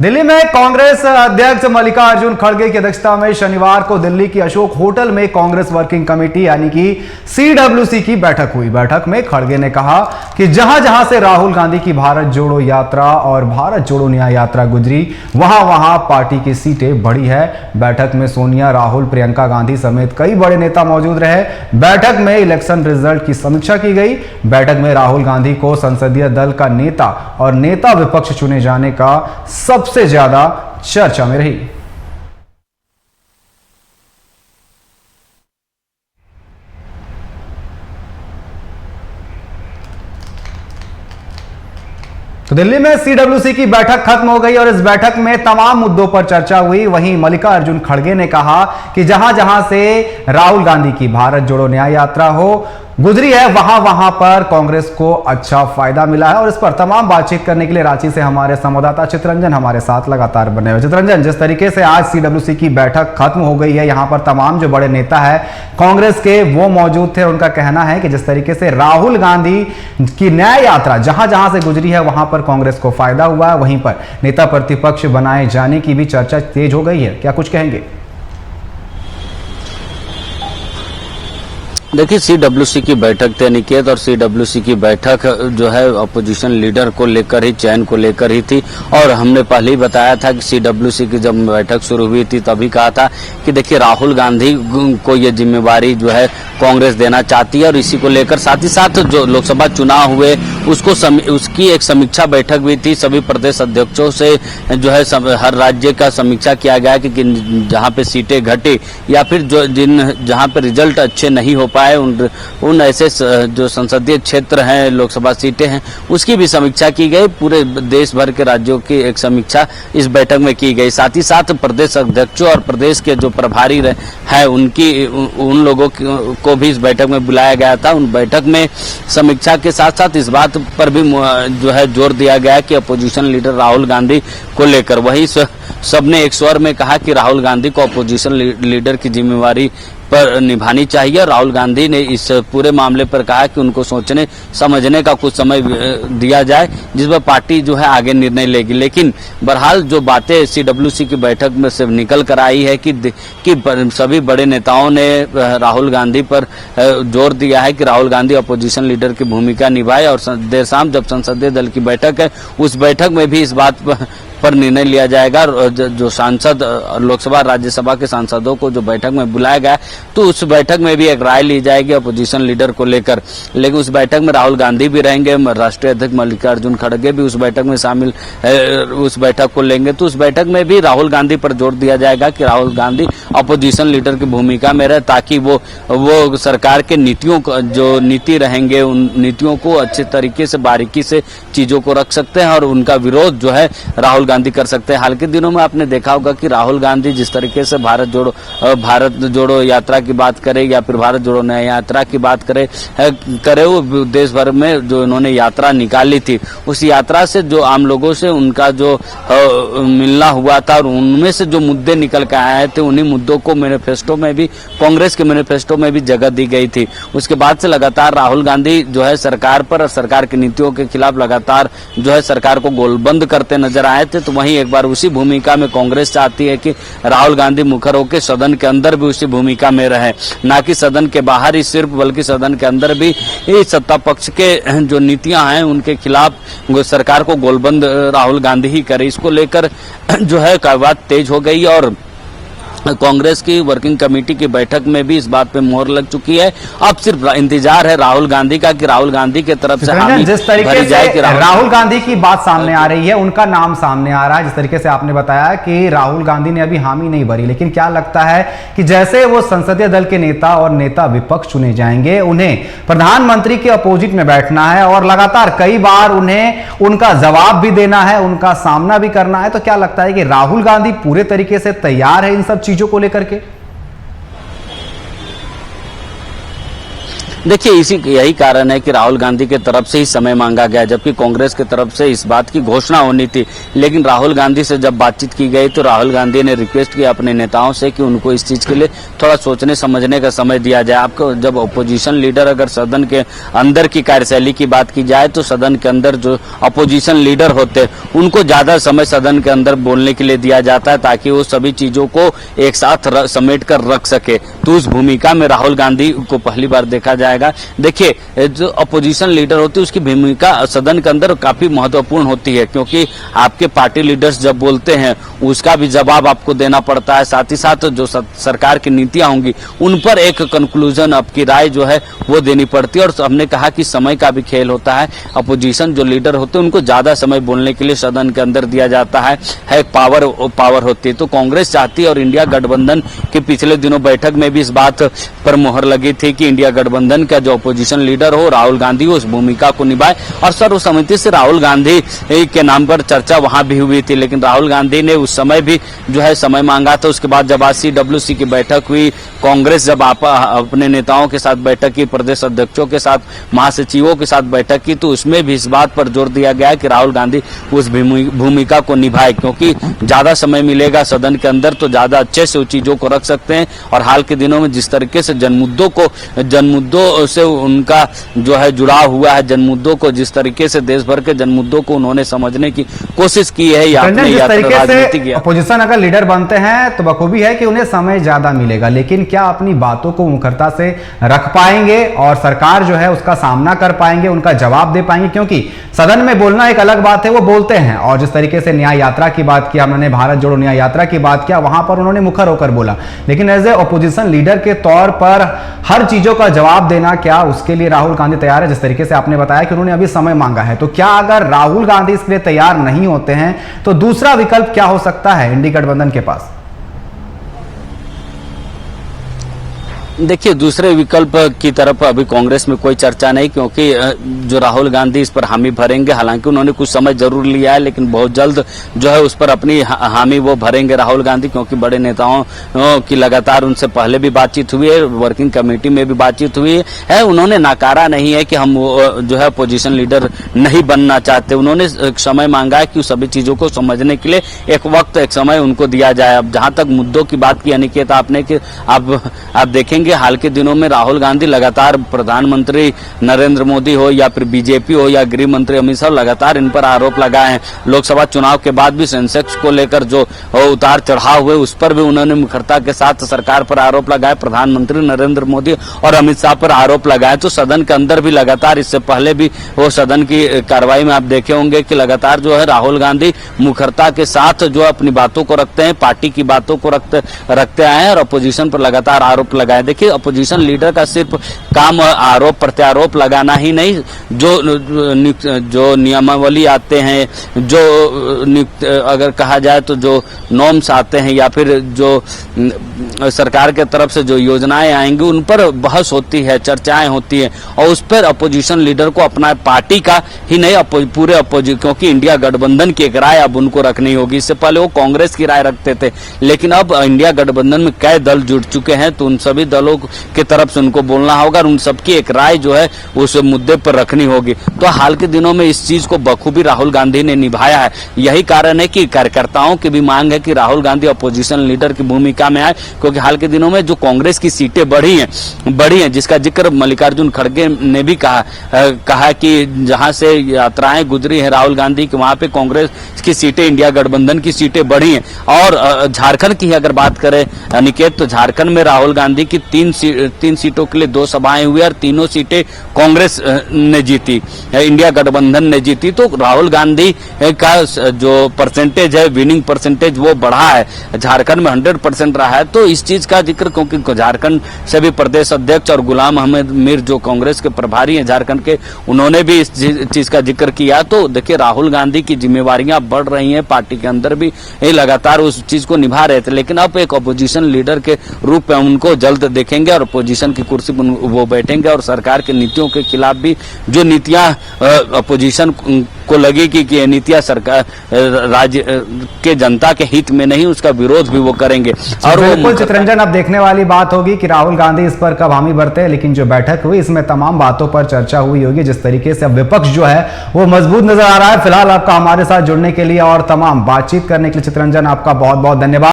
दिल्ली में कांग्रेस अध्यक्ष मल्लिकार्जुन खड़गे की अध्यक्षता में शनिवार को दिल्ली की अशोक होटल में कांग्रेस वर्किंग कमेटी यानी कि CWC की बैठक हुई। बैठक में खड़गे ने कहा कि जहां जहां से राहुल गांधी की भारत जोड़ो यात्रा और भारत जोड़ो न्याय यात्रा गुजरी वहां वहां पार्टी की सीटें बढ़ी है। बैठक में सोनिया, राहुल, प्रियंका गांधी समेत कई बड़े नेता मौजूद रहे। बैठक में इलेक्शन रिजल्ट की समीक्षा की गई। बैठक में राहुल गांधी को संसदीय दल का नेता और नेता विपक्ष चुने जाने का सबसे ज्यादा चर्चा में रही। तो दिल्ली में CWC की बैठक खत्म हो गई और इस बैठक में तमाम मुद्दों पर चर्चा हुई। वहीं मल्लिकार्जुन खड़गे ने कहा कि जहां जहां से राहुल गांधी की भारत जोड़ो न्याय यात्रा गुजरी है वहां वहां पर कांग्रेस को अच्छा फायदा मिला है। और इस पर तमाम बातचीत करने के लिए रांची से हमारे संवाददाता चितरंजन हमारे साथ लगातार बने हुए। चितरंजन, जिस तरीके से आज CWC की बैठक खत्म हो गई है, यहां पर तमाम जो बड़े नेता है कांग्रेस के वो मौजूद थे। उनका कहना है कि जिस तरीके से राहुल गांधी की न्याय यात्रा जहां जहां से गुजरी है वहां पर कांग्रेस को फायदा हुआ है। वहीं पर नेता प्रतिपक्ष बनाए जाने की भी चर्चा तेज हो गई है। क्या कुछ कहेंगे? देखिए, CWC की बैठक थी निकेत, और CWC की बैठक जो है अपोजिशन लीडर को लेकर ही, चयन को लेकर ही थी। और हमने पहले ही बताया था कि CWC की जब बैठक शुरू हुई थी तभी कहा था कि देखिए राहुल गांधी को ये जिम्मेवारी जो है कांग्रेस देना चाहती है। और इसी को लेकर साथ ही साथ जो लोकसभा चुनाव हुए उसकी एक समीक्षा बैठक भी थी। सभी प्रदेश अध्यक्षों से जो है हर राज्य का समीक्षा किया गया कि जहाँ पे सीटें घटी या फिर जहाँ पे रिजल्ट अच्छे नहीं हो पाए उन ऐसे जो संसदीय क्षेत्र हैं, लोकसभा सीटें हैं, उसकी भी समीक्षा की गई। पूरे देश भर के राज्यों की एक समीक्षा इस बैठक में की गई। साथ ही साथ प्रदेश अध्यक्षों और प्रदेश के जो प्रभारी हैं उन लोगों को भी इस बैठक में बुलाया गया था। उन बैठक में समीक्षा के साथ साथ इस बात पर भी जो है जोर दिया गया कि अपोजिशन लीडर राहुल गांधी को लेकर वही सबने एक स्वर में कहा कि राहुल गांधी को अपोजिशन लीडर की जिम्मेवारी पर निभानी चाहिए। राहुल गांधी ने इस पूरे मामले पर कहा कि उनको सोचने समझने का कुछ समय दिया जाए जिस पर पार्टी जो है आगे निर्णय लेगी। लेकिन बहरहाल जो बातें CWC की बैठक में से निकल कर आई है कि सभी बड़े नेताओं ने राहुल गांधी पर जोर दिया है कि राहुल गांधी अपोजिशन लीडर की भूमिका निभाए। और देर शाम जब संसदीय दल की बैठक है उस बैठक में भी इस बात पर निर्णय लिया जाएगा। जो सांसद लोकसभा राज्यसभा के सांसदों को जो बैठक में बुलाया गया तो उस बैठक में भी एक राय ली जाएगी अपोजिशन लीडर को लेकर। लेकिन उस बैठक में राहुल गांधी भी रहेंगे, राष्ट्रीय अध्यक्ष मल्लिकार्जुन खड़गे भी उस बैठक में शामिल उस बैठक को लेंगे। तो उस बैठक में भी राहुल गांधी पर जोर दिया जाएगा कि राहुल गांधी अपोजिशन लीडर की भूमिका में रहे ताकि वो सरकार के नीतियों जो नीति रहेंगे उन नीतियों को अच्छे तरीके से बारीकी से चीजों को रख सकते हैं और उनका विरोध जो है राहुल गांधी कर सकते हैं। हाल के दिनों में आपने देखा होगा कि राहुल गांधी जिस तरीके से भारत जोड़ो यात्रा की बात करें या फिर भारत जोड़ो न्याय यात्रा की बात करे वो देश भर में जो इन्होंने यात्रा निकाली थी उस यात्रा से जो आम लोगों से उनका जो मिलना हुआ था और उनमें से जो मुद्दे निकल के आए थे उन्हीं मुद्दों को मैनिफेस्टो में भी, कांग्रेस के मैनिफेस्टो में भी जगह दी गई थी। उसके बाद से लगातार राहुल गांधी जो है सरकार पर और सरकार की नीतियों के खिलाफ लगातार जो है सरकार को गोलबंद करते नजर आए थे। तो वहीं एक बार उसी भूमिका में कांग्रेस चाहती है कि राहुल गांधी मुखर होकर सदन के अंदर भी उसी भूमिका में रहे, ना कि सदन के बाहर ही सिर्फ बल्कि सदन के अंदर भी सत्ता पक्ष के जो नीतियां हैं उनके खिलाफ सरकार को गोलबंद राहुल गांधी ही करे। इसको लेकर जो है बात तेज हो गई और कांग्रेस की वर्किंग कमेटी की बैठक में भी इस बात पे मोहर लग चुकी है। अब सिर्फ इंतजार है राहुल गांधी का कि राहुल गांधी की तरफ से हामी जिस तरीके से राहुल गांधी की बात सामने आ रही है, उनका नाम सामने आ रहा है, जिस तरीके से आपने बताया कि राहुल गांधी ने अभी हामी नहीं भरी, लेकिन क्या लगता है कि जैसे वो संसदीय दल के नेता और नेता विपक्ष चुने जाएंगे उन्हें प्रधानमंत्री के अपोजिट में बैठना है और लगातार कई बार उन्हें उनका जवाब भी देना है, उनका सामना भी करना है। तो क्या लगता है कि राहुल गांधी पूरे तरीके से तैयार है इन सब चीजों को लेकर के? देखिए यही कारण है कि राहुल गांधी के तरफ से ही समय मांगा गया, जबकि कांग्रेस की तरफ से इस बात की घोषणा होनी थी। लेकिन राहुल गांधी से जब बातचीत की गई तो राहुल गांधी ने रिक्वेस्ट किया अपने नेताओं से कि उनको इस चीज के लिए थोड़ा सोचने समझने का समय दिया जाए। आपको जब अपोजिशन लीडर, अगर सदन के अंदर की कार्यशैली की बात की जाए तो सदन के अंदर जो अपोजिशन लीडर होते हैं उनको ज्यादा समय सदन के अंदर बोलने के लिए दिया जाता है, ताकि वो सभी चीजों को एक साथ समेट कर रख सके। तो उस भूमिका में राहुल गांधी को पहली बार देखा जाएगा। देखिए, जो अपोजिशन लीडर होती है उसकी भूमिका सदन के अंदर काफी महत्वपूर्ण होती है, क्योंकि आपके पार्टी लीडर्स जब बोलते हैं उसका भी जवाब आपको देना पड़ता है। साथ ही साथ जो सरकार की नीतियां होंगी उन पर एक कंक्लूजन, आपकी राय जो है वो देनी पड़ती है। और हमने कहा कि समय का भी खेल होता है। अपोजिशन जो लीडर होते हैं उनको ज्यादा समय बोलने के लिए सदन के अंदर दिया जाता है। पावर होती है। तो कांग्रेस चाहती है, और इंडिया गठबंधन के पिछले दिनों बैठक में भी इस बात पर मोहर लगी थी कि इंडिया गठबंधन का जो अपोजिशन लीडर हो राहुल गांधी उस भूमिका को निभाए। और सर्वसम्मति से राहुल गांधी के नाम पर चर्चा वहां भी हुई थी, लेकिन राहुल गांधी ने उस समय भी जो है समय मांगा था। उसके बाद जब आज CWC की बैठक हुई, कांग्रेस जब अपने नेताओं के साथ बैठक की, प्रदेश अध्यक्षों के साथ, महासचिवों के साथ बैठक की, तो उसमें भी इस बात पर जोर दिया गया कि राहुल गांधी उस भूमिका को निभाए, क्योंकि ज्यादा समय मिलेगा सदन के अंदर तो ज्यादा अच्छे से उन चीजों को रख सकते हैं। और हाल के दिनों में जिस तरीके से जनमुद्दों से उनका जो है जुड़ाव हुआ है, जनमुद्दों को जिस तरीके से देश भर के जनमुद्दों को उन्होंने समझने की कोशिश की है, या अपने राजनीतिक अपोजिशन अगर लीडर बनते हैं तो बखूबी है कि उन्हें समय ज्यादा मिलेगा, लेकिन क्या अपनी बातों को मुखरता से रख पाएंगे और सरकार जो है उसका सामना कर पाएंगे, उनका जवाब दे पाएंगे? क्योंकि सदन में बोलना एक अलग बात है, वो बोलते हैं, और जिस तरीके से न्याय यात्रा की बात किया, हमने भारत जोड़ो न्याय यात्रा की बात किया, वहां पर उन्होंने मुखर होकर बोला। लेकिन एज ए अपोजिशन लीडर के तौर पर हर चीजों का जवाब देना, क्या उसके लिए राहुल गांधी तैयार है? जिस तरीके से आपने बताया कि उन्होंने अभी समय मांगा है, तो क्या अगर राहुल गांधी इसके लिए तैयार नहीं होते हैं तो दूसरा विकल्प क्या हो सकता है इंडी गठबंधन के पास? देखिए, दूसरे विकल्प की तरफ अभी कांग्रेस में कोई चर्चा नहीं, क्योंकि जो राहुल गांधी इस पर हामी भरेंगे। हालांकि उन्होंने कुछ समय जरूर लिया है, लेकिन बहुत जल्द जो है उस पर अपनी हामी वो भरेंगे राहुल गांधी, क्योंकि बड़े नेताओं की लगातार उनसे पहले भी बातचीत हुई है, वर्किंग कमेटी में भी बातचीत हुई है। उन्होंने नकारा नहीं है कि हम जो है अपोजिशन लीडर नहीं बनना चाहते। उन्होंने एक समय मांगा है कि सभी चीजों को समझने के लिए एक समय उनको दिया जाए। अब जहां तक मुद्दों की बात की अनिकेत आपने, कि आप देखेंगे हाल के दिनों में राहुल गांधी लगातार प्रधानमंत्री नरेंद्र मोदी हो या फिर बीजेपी हो या गृह मंत्री अमित शाह लगातार इन पर आरोप लगाए हैं। लोकसभा चुनाव के बाद भी सेंसेक्स को लेकर जो उतार चढ़ाव हुए उस पर भी उन्होंने मुखरता के साथ सरकार पर आरोप लगाए, प्रधानमंत्री नरेंद्र मोदी और अमित शाह पर आरोप लगाए। तो सदन के अंदर भी लगातार, इससे पहले भी वो सदन की कार्रवाई में आप देखे होंगे कि लगातार जो है राहुल गांधी मुखरता के साथ जो अपनी बातों को रखते हैं, पार्टी की बातों को रखते आए हैं और अपोजिशन पर लगातार आरोप लगाए। देखिए, अपोजिशन लीडर का सिर्फ काम आरोप प्रत्यारोप लगाना ही नहीं, जो नियमावली आते हैं, जो अगर कहा जाए तो जो नॉर्म्स आते हैं या फिर जो सरकार के तरफ से जो योजनाएं आएंगी उन पर बहस होती है, चर्चाएं होती है, और उस पर अपोजिशन लीडर को अपना पार्टी का ही नहीं पूरे क्योंकि इंडिया गठबंधन की एक राय अब उनको रखनी होगी। इससे पहले वो कांग्रेस की राय रखते थे, लेकिन अब इंडिया गठबंधन में कई दल जुड़ चुके हैं, तो उन सभी दलों की तरफ से उनको बोलना होगा और उन सबकी एक राय जो है उस मुद्दे पर रखनी होगी। तो हाल के दिनों में इस चीज को बखूबी राहुल गांधी ने निभाया है। यही कारण है कि कार्यकर्ताओं की भी मांग है कि राहुल गांधी अपोजिशन लीडर की भूमिका में आए, क्योंकि हाल के दिनों में जो कांग्रेस की सीटें बढ़ी हैं, जिसका जिक्र मल्लिकार्जुन खड़गे ने भी कहा कि जहां से यात्राएं गुजरी है राहुल गांधी की, वहां पे कांग्रेस की सीटें, इंडिया गठबंधन की सीटें बढ़ी हैं। और झारखंड की अगर बात करें अनिकेत, तो झारखंड में राहुल गांधी की तीन सीटों के लिए 2 सभाएं हुई और तीनों सीटें कांग्रेस ने जीती, इंडिया गठबंधन ने जीती। तो राहुल गांधी का जो परसेंटेज है, विनिंग परसेंटेज, वो बढ़ा है, झारखंड में 100% रहा है। तो इस चीज का जिक्र, क्योंकि झारखंड से भी प्रदेश अध्यक्ष और गुलाम अहमद मीर जो कांग्रेस के प्रभारी हैं झारखंड के, उन्होंने भी इस चीज का जिक्र किया। तो देखिए, राहुल गांधी की जिम्मेवारियां बढ़ रही हैं, पार्टी के अंदर भी लगातार उस चीज को निभा रहे थे, लेकिन अब एक अपोजिशन लीडर के रूप में उनको जल्द देखेंगे और अपोजिशन की कुर्सी पर वो बैठेंगे और सरकार की नीतियों के खिलाफ भी जो नीतियां अपोजिशन को उनको लगी कि ये नीतियां सरकार राज्य के जनता के हित में नहीं, उसका विरोध भी वो करेंगे। और बिल्कुल चितरंजन, अब देखने वाली बात होगी कि राहुल गांधी इस पर कब हामी भरते हैं, लेकिन जो बैठक हुई इसमें तमाम बातों पर चर्चा हुई होगी। जिस तरीके से अब विपक्ष जो है वो मजबूत नजर आ रहा है। फिलहाल आपका हमारे साथ जुड़ने के लिए और तमाम बातचीत करने के लिए चितरंजन आपका बहुत बहुत धन्यवाद।